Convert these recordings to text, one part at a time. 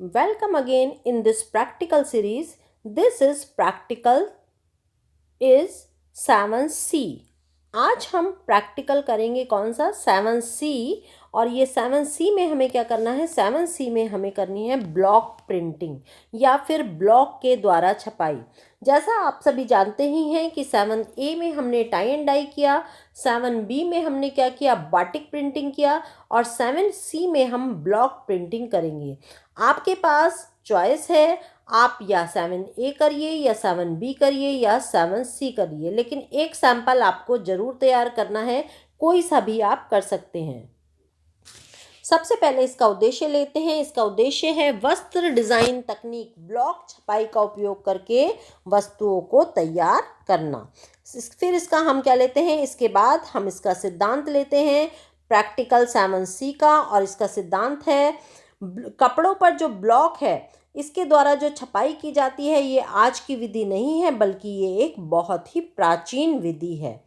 Welcome again in this practical series. This is practical is 7C. आज हम practical करेंगे कौन सा 7C। और ये 7C में हमें क्या करना है, 7C में हमें करनी है ब्लॉक प्रिंटिंग या फिर ब्लॉक के द्वारा छपाई। जैसा आप सभी जानते ही हैं कि 7A में हमने टाई एंड डाई किया, 7B में हमने क्या किया, बाटिक प्रिंटिंग किया, और 7C में हम ब्लॉक प्रिंटिंग करेंगे। आपके पास चॉइस है, आप या 7A करिए या 7B करिए या 7C करिए, लेकिन एक सैंपल आपको ज़रूर तैयार करना है, कोई सा भी आप कर सकते हैं। सबसे पहले इसका उद्देश्य लेते हैं। इसका उद्देश्य है वस्त्र डिज़ाइन तकनीक, ब्लॉक छपाई का उपयोग करके वस्तुओं को तैयार करना। फिर इसका हम क्या लेते हैं, इसके बाद हम इसका सिद्धांत लेते हैं प्रैक्टिकल 7C का, और इसका सिद्धांत है कपड़ों पर जो ब्लॉक है इसके द्वारा जो छपाई की जाती है ये आज की विधि नहीं है, बल्कि ये एक बहुत ही प्राचीन विधि है।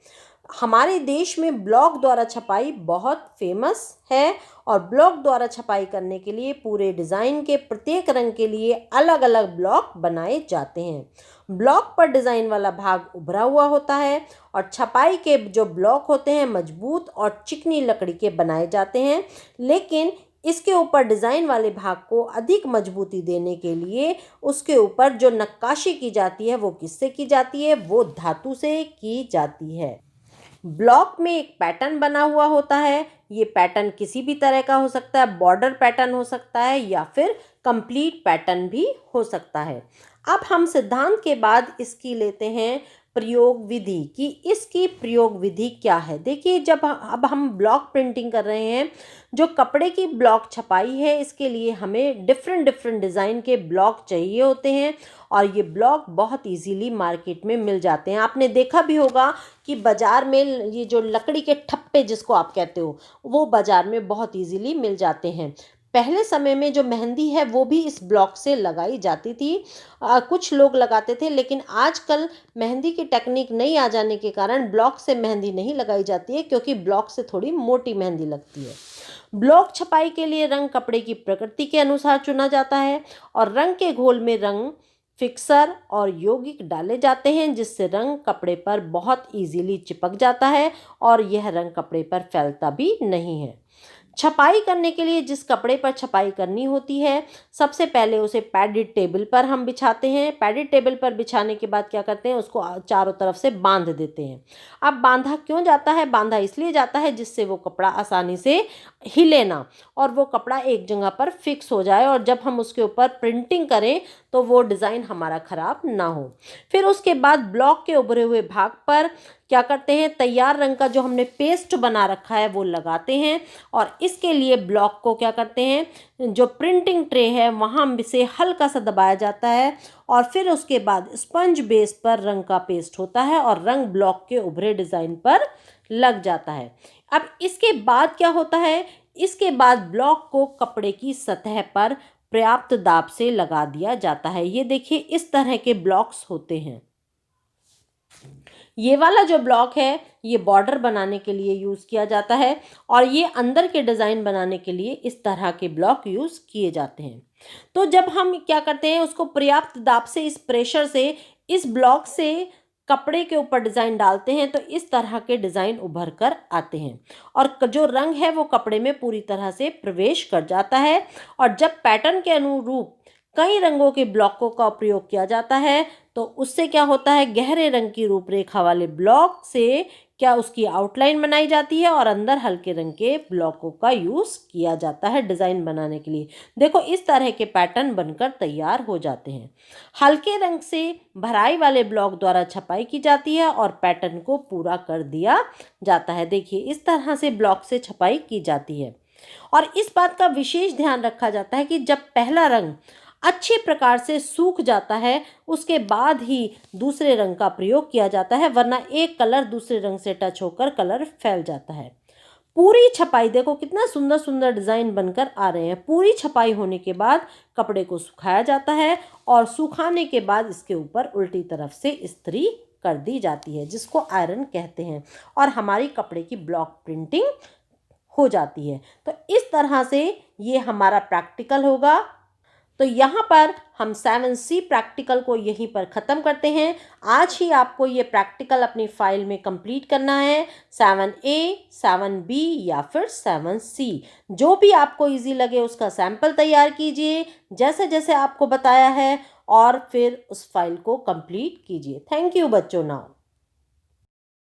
हमारे देश में ब्लॉक द्वारा छपाई बहुत फेमस है, और ब्लॉक द्वारा छपाई करने के लिए पूरे डिज़ाइन के प्रत्येक रंग के लिए अलग अलग ब्लॉक बनाए जाते हैं। ब्लॉक पर डिज़ाइन वाला भाग उभरा हुआ होता है, और छपाई के जो ब्लॉक होते हैं मजबूत और चिकनी लकड़ी के बनाए जाते हैं, लेकिन इसके ऊपर डिज़ाइन वाले भाग को अधिक मजबूती देने के लिए उसके ऊपर जो नक्काशी की जाती है वो किससे की जाती है, वो धातु से की जाती है। ब्लॉक में एक पैटर्न बना हुआ होता है। ये पैटर्न किसी भी तरह का हो सकता है, बॉर्डर पैटर्न हो सकता है या फिर कंप्लीट पैटर्न भी हो सकता है। अब हम सिद्धांत के बाद इसकी लेते हैं प्रयोग विधि कि इसकी प्रयोग विधि क्या है। देखिए, अब हम ब्लॉक प्रिंटिंग कर रहे हैं, जो कपड़े की ब्लॉक छपाई है इसके लिए हमें डिफरेंट डिज़ाइन के ब्लॉक चाहिए होते हैं, और ये ब्लॉक बहुत इजीली मार्केट में मिल जाते हैं। आपने देखा भी होगा कि बाज़ार में ये जो लकड़ी के ठप्पे जिसको आप कहते हो, वो बाज़ार में बहुत इजीली मिल जाते हैं। पहले समय में जो मेहंदी है वो भी इस ब्लॉक से लगाई जाती थी। कुछ लोग लगाते थे, लेकिन आजकल मेहंदी की टेक्निक नहीं आ जाने के कारण ब्लॉक से मेहंदी नहीं लगाई जाती है, क्योंकि ब्लॉक से थोड़ी मोटी मेहंदी लगती है। ब्लॉक छपाई के लिए रंग कपड़े की प्रकृति के अनुसार चुना जाता है, और रंग के घोल में रंग फिक्सर और यौगिक डाले जाते हैं, जिससे रंग कपड़े पर बहुत इजीली चिपक जाता है और यह रंग कपड़े पर फैलता भी नहीं है। छपाई करने के लिए जिस कपड़े पर छपाई करनी होती है, सबसे पहले उसे पैडेड टेबल पर हम बिछाते हैं। पैडेड टेबल पर बिछाने के बाद क्या करते हैं, उसको चारों तरफ से बांध देते हैं। अब बांधा क्यों जाता है, बांधा इसलिए जाता है जिससे वो कपड़ा आसानी से हिले ना, और वो कपड़ा एक जगह पर फिक्स हो जाए, और जब हम उसके ऊपर प्रिंटिंग करें तो वो डिज़ाइन हमारा ख़राब ना हो। फिर उसके बाद ब्लॉक के उभरे हुए भाग पर क्या करते हैं, तैयार रंग का जो हमने पेस्ट बना रखा है वो लगाते हैं, और इसके लिए ब्लॉक को क्या करते हैं, जो प्रिंटिंग ट्रे है वहाँ से हल्का सा दबाया जाता है, और फिर उसके बाद स्पंज बेस पर रंग का पेस्ट होता है और रंग ब्लॉक के उभरे डिज़ाइन पर लग जाता है। अब इसके बाद क्या होता है, इसके बाद ब्लॉक को कपड़े की सतह पर पर्याप्त दाब से लगा दिया जाता है। ये देखिए, इस तरह के ब्लॉक्स होते हैं। ये वाला जो ब्लॉक है ये बॉर्डर बनाने के लिए यूज़ किया जाता है, और ये अंदर के डिज़ाइन बनाने के लिए इस तरह के ब्लॉक यूज़ किए जाते हैं। तो जब हम क्या करते हैं, उसको पर्याप्त दाब से, इस प्रेशर से, इस ब्लॉक से कपड़े के ऊपर डिज़ाइन डालते हैं, तो इस तरह के डिज़ाइन उभर कर आते हैं, और जो रंग है वो कपड़े में पूरी तरह से प्रवेश कर जाता है। और जब पैटर्न के अनुरूप कई रंगों के ब्लॉकों का प्रयोग किया जाता है, तो उससे क्या होता है, गहरे रंग की रूपरेखा वाले ब्लॉक से क्या उसकी आउटलाइन बनाई जाती है, और अंदर हल्के रंग के ब्लॉकों का यूज़ किया जाता है डिज़ाइन बनाने के लिए। देखो, इस तरह के पैटर्न बनकर तैयार हो जाते हैं। हल्के रंग से भराई वाले ब्लॉक द्वारा छपाई की जाती है और पैटर्न को पूरा कर दिया जाता है। देखिए, इस तरह से ब्लॉक से छपाई की जाती है, और इस बात का विशेष ध्यान रखा जाता है कि जब पहला रंग अच्छे प्रकार से सूख जाता है उसके बाद ही दूसरे रंग का प्रयोग किया जाता है, वरना एक कलर दूसरे रंग से टच होकर कलर फैल जाता है। पूरी छपाई, देखो कितना सुंदर सुंदर डिज़ाइन बनकर आ रहे हैं। पूरी छपाई होने के बाद कपड़े को सुखाया जाता है, और सुखाने के बाद इसके ऊपर उल्टी तरफ से इस्त्री कर दी जाती है, जिसको आयरन कहते हैं, और हमारी कपड़े की ब्लॉक प्रिंटिंग हो जाती है। तो इस तरह से ये हमारा प्रैक्टिकल होगा। तो यहाँ पर हम 7C प्रैक्टिकल को यहीं पर ख़त्म करते हैं। आज ही आपको ये प्रैक्टिकल अपनी फाइल में कंप्लीट करना है, 7A, 7B या फिर 7C, जो भी आपको इजी लगे उसका सैंपल तैयार कीजिए जैसे जैसे आपको बताया है और फिर उस फाइल को कंप्लीट कीजिए। थैंक यू बच्चों। नाउ